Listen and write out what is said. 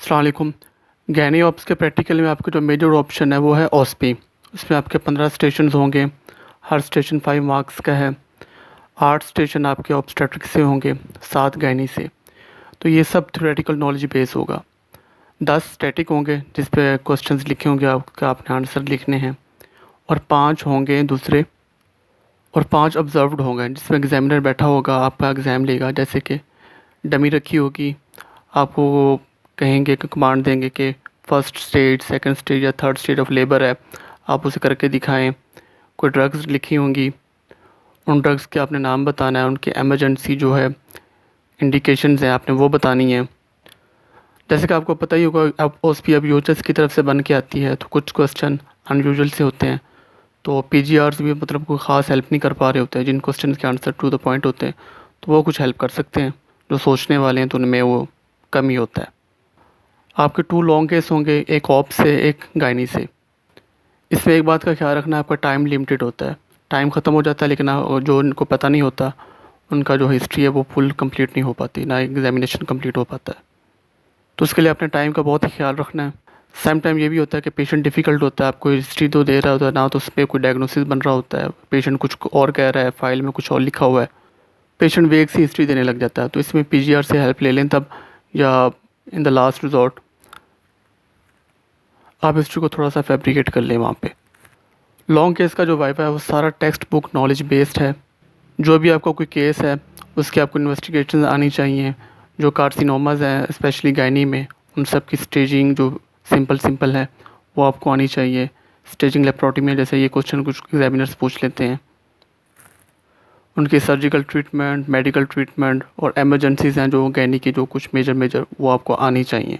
अस्सलाम वालेकुम। गैनी ऑप्स के प्रैक्टिकल में आपके जो मेजर ऑप्शन है वो है ओस्पी। इसमें आपके 15 स्टेशन होंगे, हर स्टेशन 5 मार्क्स का है। 8 स्टेशन आपके ऑब्स्टेट्रिक से होंगे, 7 गैनी से। तो ये सब थ्योरेटिकल नॉलेज बेस होगा। 10 स्टैटिक होंगे जिस पे क्वेश्चंस लिखे होंगे, आपका आपने आंसर लिखने हैं। और 5 होंगे दूसरे, और 5 ऑब्जर्व्ड होंगे जिसमें एग्जामिनर बैठा होगा, आपका एग्ज़ाम लेगा। जैसे कि डमी रखी होगी, आपको वो कहेंगे कि कमांड देंगे कि फर्स्ट स्टेज, सेकंड स्टेज या थर्ड स्टेज ऑफ लेबर है, आप उसे करके दिखाएं। कोई ड्रग्स लिखी होंगी, उन ड्रग्स के आपने नाम बताना है, उनकी एमरजेंसी जो है इंडिकेशंस हैं आपने वो बतानी है। जैसे कि आपको पता ही होगा, अब ओएसपी अब यूएचएस की तरफ से बन के आती है, तो कुछ क्वेश्चन अनयूजुअल से होते हैं। तो पीजीआर्स भी मतलब कोई ख़ास हेल्प नहीं कर पा रहे होते हैं, जिन क्वेश्चन के आंसर टू द पॉइंट होते हैं तो वो कुछ हेल्प कर सकते हैं। जो सोचने वाले हैं तो उनमें वो कम ही होता है। आपके 2 लॉन्ग केस होंगे, एक ऑप से, एक गायनी से। इसमें एक बात का ख्याल रखना, आपका टाइम लिमिटेड होता है। टाइम ख़त्म हो जाता है, लेकिन जो उनको पता नहीं होता उनका जो हिस्ट्री है वो फुल कंप्लीट नहीं हो पाती, ना एग्जामिनेशन कंप्लीट हो पाता है। तो उसके लिए अपने टाइम का बहुत ही ख्याल रखना है। सेम टाइम ये भी होता है कि पेशेंट डिफ़िकल्ट होता है, आपको हिस्ट्री तो दे रहा होता है ना, तो उस पर कोई डायग्नोसिस बन रहा होता है, पेशेंट कुछ और कह रहा है, फाइल में कुछ और लिखा हुआ है, पेशेंट वेग सी हिस्ट्री देने लग जाता है। तो इसमें पीजीआर से हेल्प ले लें तब, या इन द लास्ट रिजॉर्ट आप हिस्ट्री को थोड़ा सा फैब्रिकेट कर लें वहाँ पे। लॉन्ग केस का जो वाइवा है वो सारा टेक्स्ट बुक नॉलेज बेस्ड है। जो भी आपका कोई केस है उसकी आपको इन्वेस्टिगेशन आनी चाहिए। जो कार्सिनोमाज हैं स्पेशली गायनी में, उन सब की स्टेजिंग जो सिंपल है वो आपको आनी चाहिए। स्टेजिंग लेप्रोटमी में जैसे ये क्वेश्चन कुछ एग्जामिनर्स पूछ लेते हैं, उनकी सर्जिकल ट्रीटमेंट, मेडिकल ट्रीटमेंट और एमरजेंसीज़ हैं जो गायनी की, जो कुछ मेजर वो आपको आनी चाहिए।